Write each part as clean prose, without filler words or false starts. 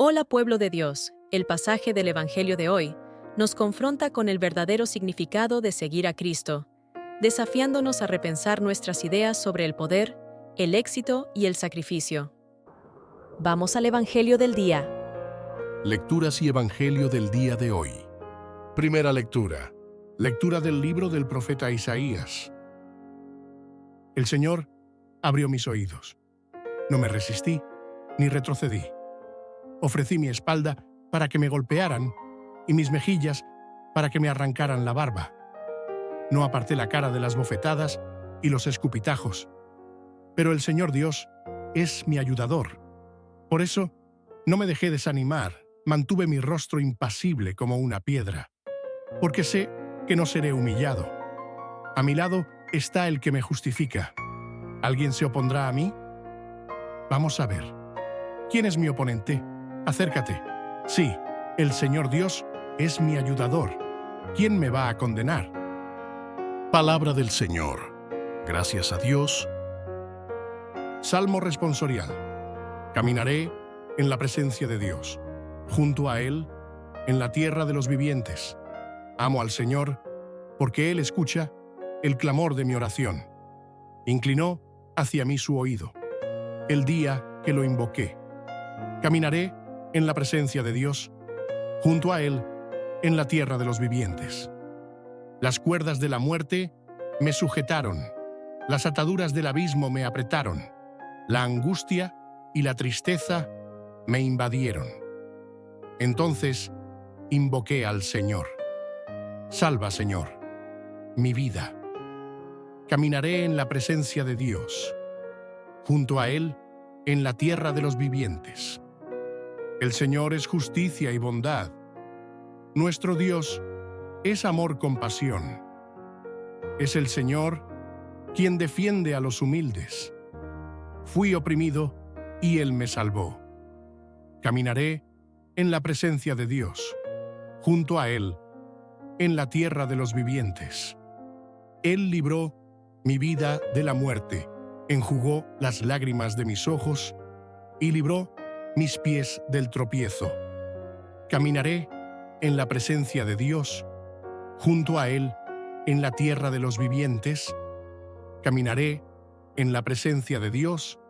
Hola pueblo de Dios, el pasaje del Evangelio de hoy nos confronta con el verdadero significado de seguir a Cristo, desafiándonos a repensar nuestras ideas sobre el poder, el éxito y el sacrificio. Vamos al Evangelio del día. Lecturas y Evangelio del día de hoy. Primera lectura. Lectura del libro del profeta Isaías. El Señor abrió mis oídos. No me resistí ni retrocedí. Ofrecí mi espalda para que me golpearan y mis mejillas para que me arrancaran la barba. No aparté la cara de las bofetadas y los escupitajos. Pero el Señor Dios es mi ayudador. Por eso no me dejé desanimar, mantuve mi rostro impasible como una piedra, porque sé que no seré humillado. A mi lado está el que me justifica. ¿Alguien se opondrá a mí? Vamos a ver. ¿Quién es mi oponente? Acércate. Sí, el Señor Dios es mi ayudador. ¿Quién me va a condenar? Palabra del Señor. Gracias a Dios. Salmo responsorial. Caminaré en la presencia de Dios, junto a Él, en la tierra de los vivientes. Amo al Señor, porque Él escucha el clamor de mi oración. Inclinó hacia mí su oído, el día que lo invoqué. Caminaré en la presencia de Dios, junto a Él, en la tierra de los vivientes. Las cuerdas de la muerte me sujetaron, las ataduras del abismo me apretaron, la angustia y la tristeza me invadieron. Entonces invoqué al Señor. Salva, Señor, mi vida. Caminaré en la presencia de Dios, junto a Él, en la tierra de los vivientes. El Señor es justicia y bondad. Nuestro Dios es amor-compasión. Es el Señor quien defiende a los humildes. Fui oprimido y Él me salvó. Caminaré en la presencia de Dios, junto a Él, en la tierra de los vivientes. Él libró mi vida de la muerte, enjugó las lágrimas de mis ojos y libró mis pies del tropiezo. Caminaré en la presencia de Dios, junto a Él, en la tierra de los vivientes. Caminaré en la presencia de Dios,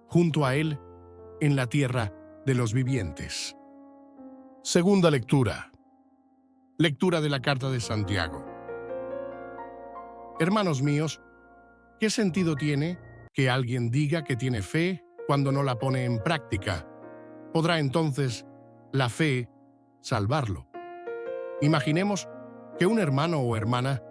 junto a Él, en la tierra de los vivientes. Segunda lectura. Lectura de la carta de Santiago. Hermanos míos, ¿qué sentido tiene que alguien diga que tiene fe cuando no la pone en práctica? ¿Podrá entonces la fe salvarlo? Imaginemos que un hermano o hermana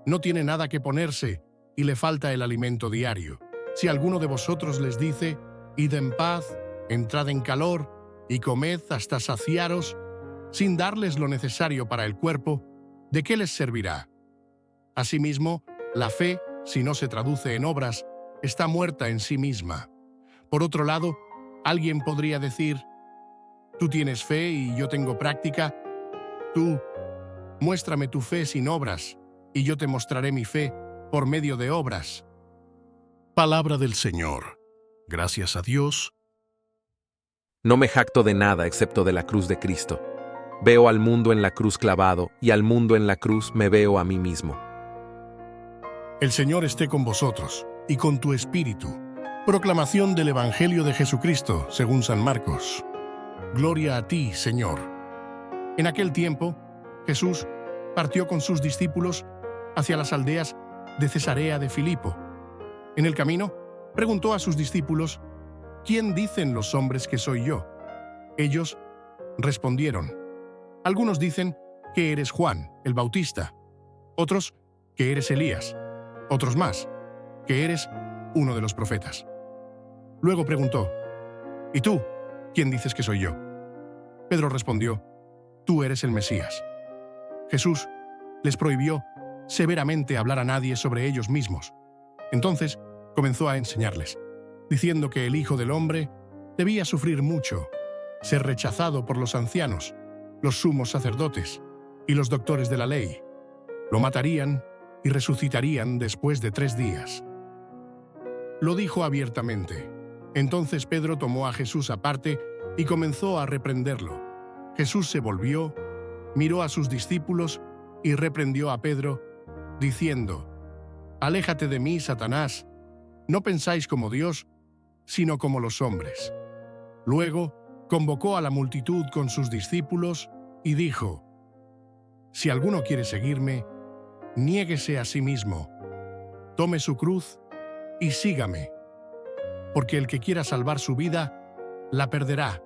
no tiene nada que ponerse y le falta el alimento diario. Si alguno de vosotros les dice, id en paz, entrad en calor y comed hasta saciaros, sin darles lo necesario para el cuerpo, ¿de qué les servirá? Asimismo, la fe, si no se traduce en obras, está muerta en sí misma. Por otro lado, alguien podría decir, tú tienes fe y yo tengo práctica. Tú, muéstrame tu fe sin obras, y yo te mostraré mi fe por medio de obras. Palabra del Señor. Gracias a Dios. No me jacto de nada excepto de la cruz de Cristo. Veo al mundo en la cruz clavado, y al mundo en la cruz me veo a mí mismo. El Señor esté con vosotros, y con tu espíritu. Proclamación del Evangelio de Jesucristo, según San Marcos. Gloria a ti, Señor. En aquel tiempo, Jesús partió con sus discípulos hacia las aldeas de Cesarea de Filipo. En el camino, preguntó a sus discípulos, ¿quién dicen los hombres que soy yo? Ellos respondieron, algunos dicen que eres Juan, el Bautista, otros que eres Elías, otros más, que eres uno de los profetas. Luego preguntó, ¿y tú, quién dices que soy yo? Pedro respondió, tú eres el Mesías. Jesús les prohibió severamente hablar a nadie sobre ellos mismos. Entonces comenzó a enseñarles, diciendo que el Hijo del Hombre debía sufrir mucho, ser rechazado por los ancianos, los sumos sacerdotes y los doctores de la ley. Lo matarían y resucitarían después de 3 días. Lo dijo abiertamente. Entonces Pedro tomó a Jesús aparte y comenzó a reprenderlo. Jesús se volvió, miró a sus discípulos y reprendió a Pedro, diciendo: «Aléjate de mí, Satanás, no pensáis como Dios, sino como los hombres». Luego convocó a la multitud con sus discípulos y dijo: «Si alguno quiere seguirme, niéguese a sí mismo, tome su cruz y sígame, porque el que quiera salvar su vida, la perderá,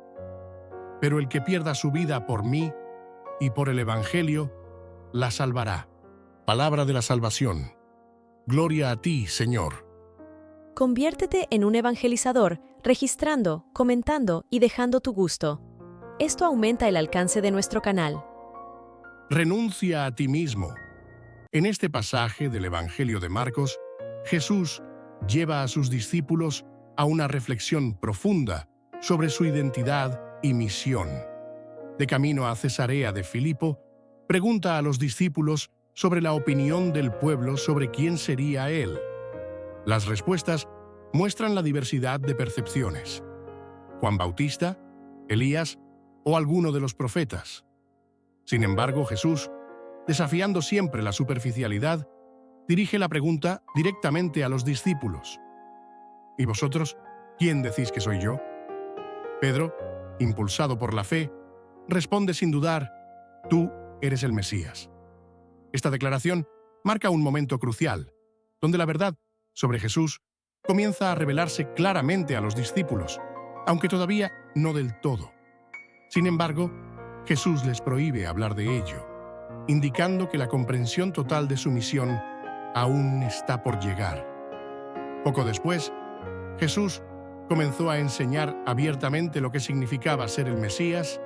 pero el que pierda su vida por mí y por el Evangelio, la salvará». Palabra de la salvación. Gloria a ti, Señor. Conviértete en un evangelizador, registrando, comentando y dejando tu gusto. Esto aumenta el alcance de nuestro canal. Renuncia a ti mismo. En este pasaje del Evangelio de Marcos, Jesús lleva a sus discípulos a una reflexión profunda sobre su identidad y misión. De camino a Cesarea de Filipo, pregunta a los discípulos sobre la opinión del pueblo sobre quién sería él. Las respuestas muestran la diversidad de percepciones: Juan Bautista, Elías o alguno de los profetas. Sin embargo, Jesús, desafiando siempre la superficialidad, dirige la pregunta directamente a los discípulos: ¿y vosotros, quién decís que soy yo? Pedro, impulsado por la fe, responde sin dudar: tú eres el Mesías. Esta declaración marca un momento crucial, donde la verdad sobre Jesús comienza a revelarse claramente a los discípulos, aunque todavía no del todo. Sin embargo, Jesús les prohíbe hablar de ello, indicando que la comprensión total de su misión aún está por llegar. Poco después, Jesús comenzó a enseñar abiertamente lo que significaba ser el Mesías.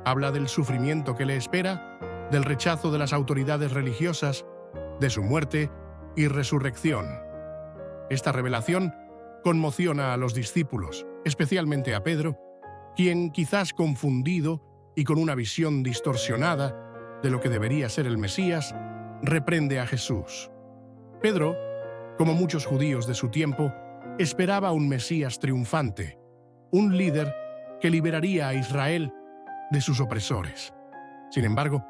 Habla del sufrimiento que le espera, del rechazo de las autoridades religiosas, de su muerte y resurrección. Esta revelación conmociona a los discípulos, especialmente a Pedro, quien, quizás confundido y con una visión distorsionada de lo que debería ser el Mesías, reprende a Jesús. Pedro, como muchos judíos de su tiempo, esperaba un Mesías triunfante, un líder que liberaría a Israel de sus opresores. Sin embargo,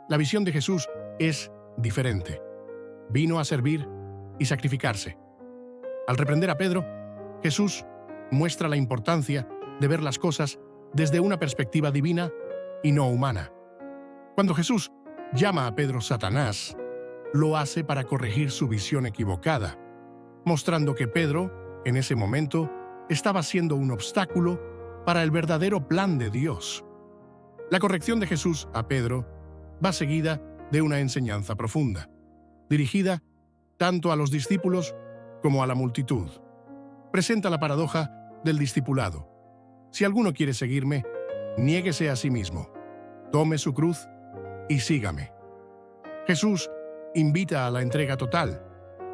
la visión de Jesús es diferente. Vino a servir y sacrificarse. Al reprender a Pedro, Jesús muestra la importancia de ver las cosas desde una perspectiva divina y no humana. Cuando Jesús llama a Pedro Satanás, lo hace para corregir su visión equivocada, mostrando que Pedro, en ese momento, estaba siendo un obstáculo para el verdadero plan de Dios. La corrección de Jesús a Pedro va seguida de una enseñanza profunda, dirigida tanto a los discípulos como a la multitud. Presenta la paradoja del discipulado. Si alguno quiere seguirme, niéguese a sí mismo, tome su cruz y sígame. Jesús invita a la entrega total,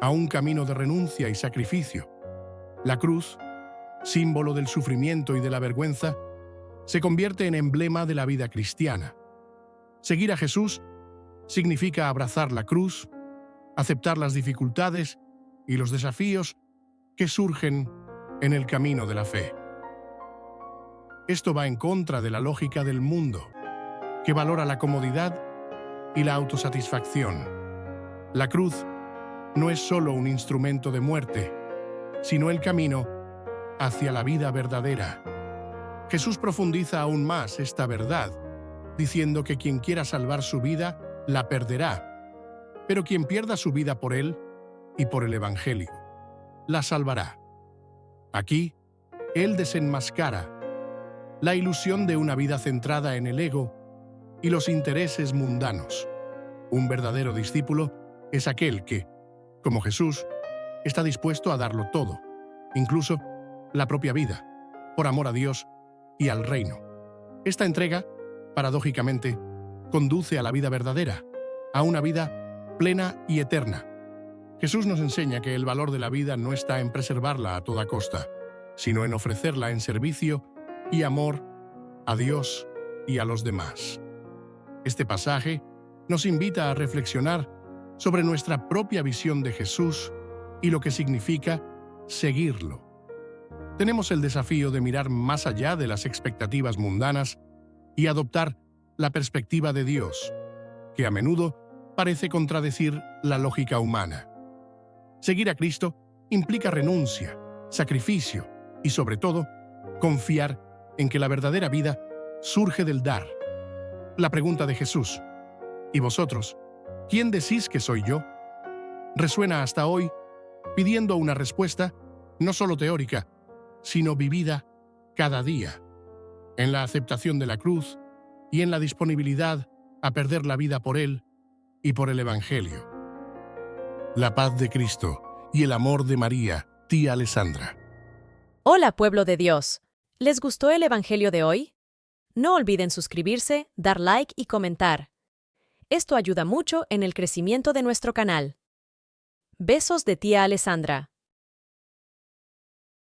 a un camino de renuncia y sacrificio. La cruz, símbolo del sufrimiento y de la vergüenza, se convierte en emblema de la vida cristiana. Seguir a Jesús significa abrazar la cruz, aceptar las dificultades y los desafíos que surgen en el camino de la fe. Esto va en contra de la lógica del mundo, que valora la comodidad y la autosatisfacción. La cruz no es solo un instrumento de muerte, sino el camino hacia la vida verdadera. Jesús profundiza aún más esta verdad, diciendo que quien quiera salvar su vida, la perderá, pero quien pierda su vida por él y por el Evangelio, la salvará. Aquí, él desenmascara la ilusión de una vida centrada en el ego y los intereses mundanos. Un verdadero discípulo es aquel que, como Jesús, está dispuesto a darlo todo, incluso la propia vida, por amor a Dios y al reino. Esta entrega, paradójicamente, conduce a la vida verdadera, a una vida plena y eterna. Jesús nos enseña que el valor de la vida no está en preservarla a toda costa, sino en ofrecerla en servicio y amor a Dios y a los demás. Este pasaje nos invita a reflexionar sobre nuestra propia visión de Jesús y lo que significa seguirlo. tenemos el desafío de mirar más allá de las expectativas mundanas y adoptar la perspectiva de Dios, que a menudo parece contradecir la lógica humana. Seguir a Cristo implica renuncia, sacrificio y, sobre todo, confiar en que la verdadera vida surge del dar. La pregunta de Jesús: ¿y vosotros? ¿Quién decís que soy yo?, resuena hasta hoy, pidiendo una respuesta no solo teórica, sino vivida cada día, en la aceptación de la cruz y en la disponibilidad a perder la vida por Él y por el Evangelio. La paz de Cristo y el amor de María, tía Alessandra. Hola, pueblo de Dios. ¿Les gustó el Evangelio de hoy? No olviden suscribirse, dar like y comentar. Esto ayuda mucho en el crecimiento de nuestro canal. Besos de tía Alessandra.